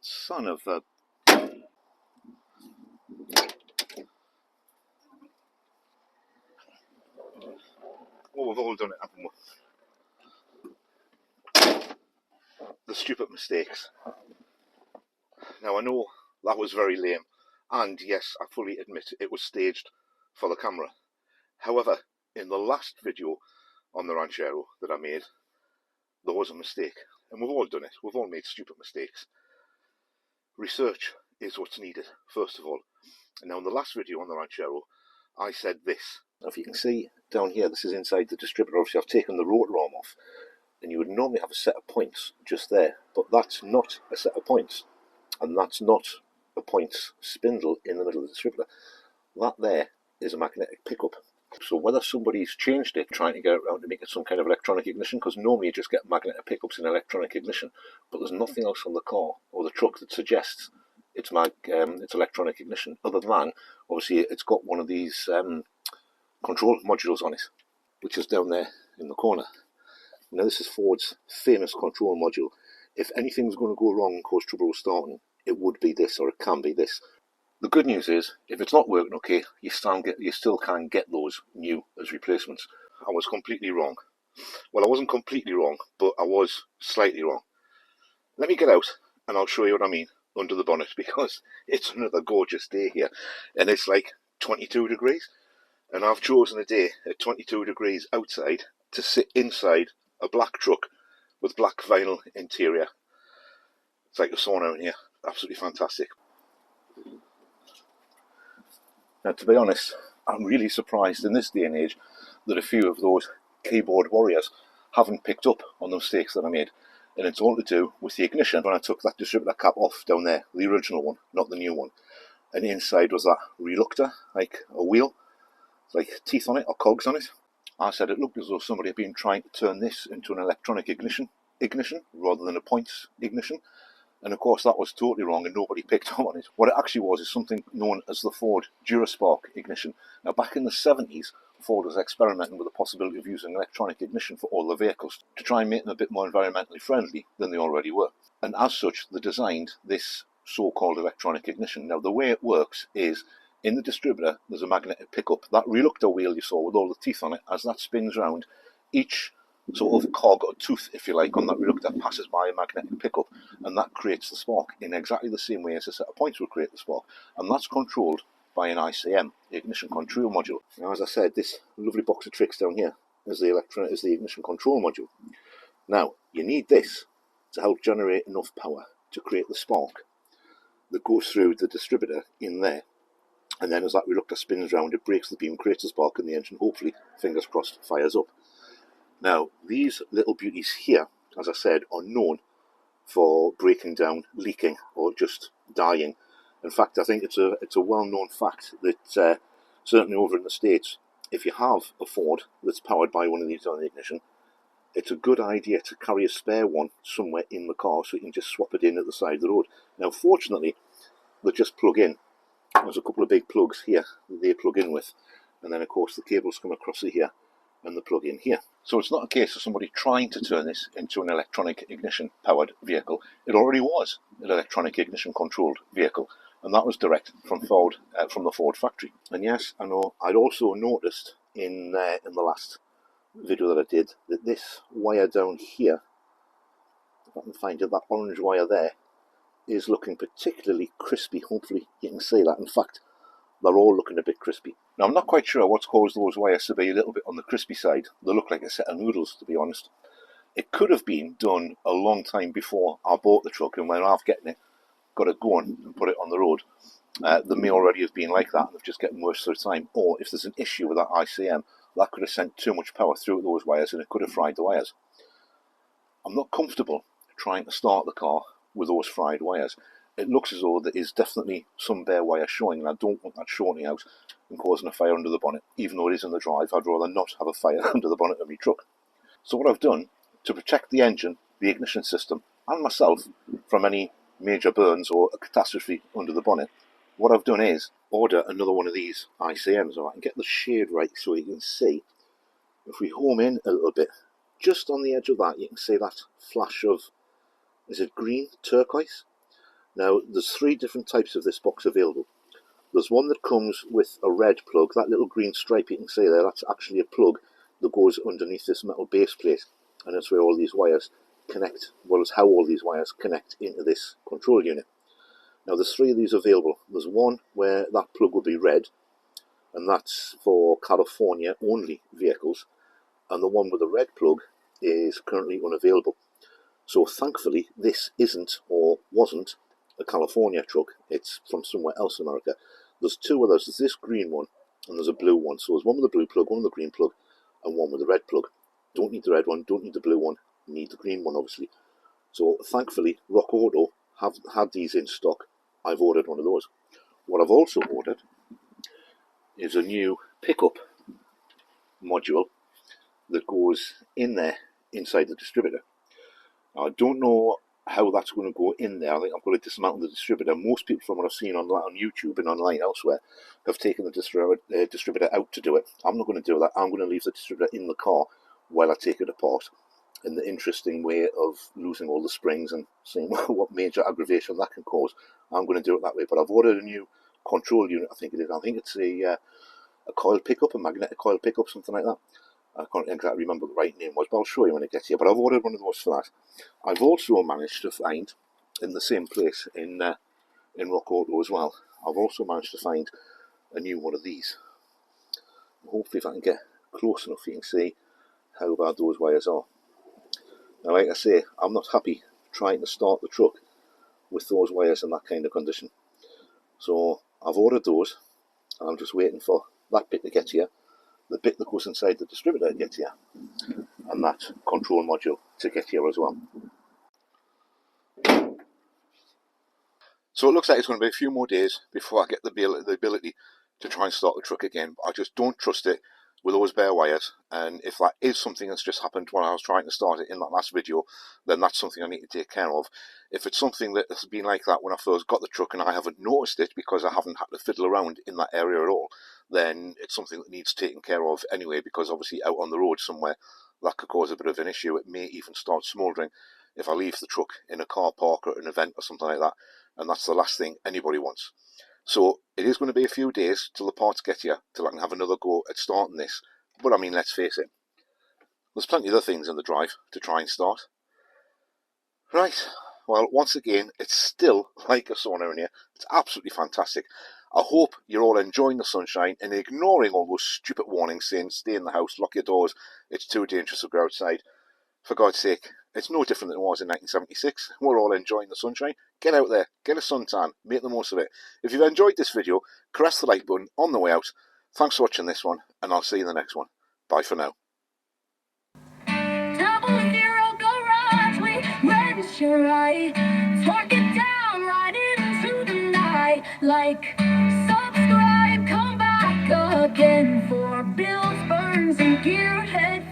Son of a... Well, we've all done it, haven't we? The stupid mistakes. Now, I know that was very lame, and yes, I fully admit it was staged for the camera. However, in the last video on the ranchero that I made, there was a mistake, and we've all done it. We've all made stupid mistakes. Research is what's needed, first of all. And now in the last video on the ranchero, I said this. If you can see down here, this is inside the distributor. Obviously I've taken the rotor arm off, and you would normally have a set of points just there, but that's not a set of points, and that's not a points spindle in the middle of the distributor. That there is a magnetic pickup. So whether somebody's changed it, trying to get it around to make it some kind of electronic ignition, because normally you just get magnetic pickups in electronic ignition, but there's nothing else on the car or the truck that suggests it's electronic ignition, other than, obviously, it's got one of these control modules on it, which is down there in the corner. Now this is Ford's famous control module. If anything's going to go wrong and cause trouble with starting, it would be this, or it can be this. The good news is, if it's not working okay, you still can get those new as replacements. I was completely wrong. Well, I wasn't completely wrong, but I was slightly wrong. Let me get out and I'll show you what I mean under the bonnet, because it's another gorgeous day here, and it's like 22 degrees, and I've chosen a day at 22 degrees outside to sit inside a black truck with black vinyl interior. It's like a sauna in here. Absolutely fantastic. Now, to be honest, I'm really surprised in this day and age that a few of those keyboard warriors haven't picked up on the mistakes that I made. And it's all to do with the ignition. When I took that distributor cap off down there, the original one, not the new one, and inside was that reluctor, like a wheel, like teeth on it or cogs on it. I said it looked as though somebody had been trying to turn this into an electronic ignition rather than a points ignition. And of course that was totally wrong and nobody picked up on it. What it actually was is something known as the Ford Duraspark ignition. Now back in the 70s, Ford was experimenting with the possibility of using electronic ignition for all the vehicles to try and make them a bit more environmentally friendly than they already were. And as such, they designed this so-called electronic ignition. Now the way it works is, in the distributor there's a magnetic pickup. That reluctor wheel you saw with all the teeth on it, as that spins round, each sort of cog or tooth, if you like, on that reluctor passes by a magnetic pickup, and that creates the spark in exactly the same way as a set of points will create the spark, and that's controlled by an ICM, the ignition control module. Now, as I said, this lovely box of tricks down here is the ignition control module. Now, you need this to help generate enough power to create the spark that goes through the distributor in there, and then as that reluctor spins round, it breaks the beam, creates a spark, and the engine, hopefully, fingers crossed, fires up. Now, these little beauties here, as I said, are known for breaking down, leaking, or just dying. In fact, I think it's a well-known fact that certainly over in the States, if you have a Ford that's powered by one of these on the ignition, it's a good idea to carry a spare one somewhere in the car so you can just swap it in at the side of the road. Now, fortunately, they just plug in. There's a couple of big plugs here that they plug in with, and then of course the cables come across here and the plug in here. So it's not a case of somebody trying to turn this into an electronic ignition powered vehicle. It already was an electronic ignition controlled vehicle, and that was direct from Ford, from the Ford factory. And yes, I know, I'd also noticed in the last video that I did that this wire down here, if I can find it, that orange wire there, is looking particularly crispy. Hopefully you can see that. In fact, they're all looking a bit crispy. Now, I'm not quite sure what's caused those wires to be a little bit on the crispy side. They look like a set of noodles, to be honest. It could have been done a long time before I bought the truck, and when I've getting it, got it going and put it on the road, they may already have been like that and they've just getting worse through time. Or if there's an issue with that ICM, that could have sent too much power through those wires and it could have fried the wires. I'm not comfortable trying to start the car with those fried wires. It looks as though there is definitely some bare wire showing, and I don't want that shorting out and causing a fire under the bonnet. Even though it is in the drive, I'd rather not have a fire under the bonnet of my truck. So what I've done, to protect the engine, the ignition system, and myself from any major burns or a catastrophe under the bonnet, what I've done is order another one of these ICMs, so I can get the shade right so you can see. If we home in a little bit, just on the edge of that, you can see that flash of, is it green, turquoise? Now, there's three different types of this box available. There's one that comes with a red plug. That little green stripe you can see there, that's actually a plug that goes underneath this metal base plate, and that's where all these wires connect. Well, it's how all these wires connect into this control unit. Now, there's three of these available. There's one where that plug will be red, and that's for California only vehicles, and the one with the red plug is currently unavailable. So thankfully, this isn't or wasn't a California truck. It's from somewhere else in America. There's two others. There's this green one and there's a blue one. So there's one with the blue plug, one with the green plug, and one with the red plug. Don't need the red one, don't need the blue one, need the green one obviously. So thankfully, Rock Auto have had these in stock. I've ordered one of those. What I've also ordered is a new pickup module that goes in there inside the distributor. Now, I don't know how that's going to go in there. I think I've got to dismantle the distributor. Most people from what I've seen on YouTube and online elsewhere have taken the distributor out to do it. I'm not going to do that. I'm going to leave the distributor in the car while I take it apart, in the interesting way of losing all the springs and seeing what major aggravation that can cause. I'm going to do it that way. But I've ordered a new control unit, I think it is. I think it's a coil pickup, a magnetic coil pickup, something like that. I can't exactly remember what the right name was, but I'll show you when it gets here. But I've ordered one of those for that. I've also managed to find, in the same place in Rock Auto as well, I've also managed to find a new one of these. Hopefully if I can get close enough you can see how bad those wires are. Now, like I say, I'm not happy trying to start the truck with those wires in that kind of condition. So I've ordered those, and I'm just waiting for that bit to get here, the bit that goes inside the distributor to get here, and that control module to get here as well. So it looks like it's going to be a few more days before I get the ability to try and start the truck again. I just don't trust it with those bare wires, and if that is something that's just happened when I was trying to start it in that last video, then that's something I need to take care of. If it's something that has been like that when I first got the truck and I haven't noticed it because I haven't had to fiddle around in that area at all, then it's something that needs taken care of anyway, because obviously out on the road somewhere that could cause a bit of an issue. It may even start smouldering if I leave the truck in a car park or an event or something like that, and that's the last thing anybody wants. So it is going to be a few days till the parts get here, till I can have another go at starting this. But I mean, let's face it, there's plenty of other things in the drive to try and start. Right, well, once again, it's still like a sauna in here. It's absolutely fantastic. I hope you're all enjoying the sunshine and ignoring all those stupid warnings saying stay in the house, lock your doors, it's too dangerous to go outside. For God's sake, it's no different than it was in 1976. We're all enjoying the sunshine. Get out there, get a suntan, make the most of it. If you've enjoyed this video, caress the like button on the way out. Thanks for watching this one, and I'll see you in the next one. Bye for now. Talk it down right into the night. Like, subscribe, come back again for Bills, Burns, and Gearhead.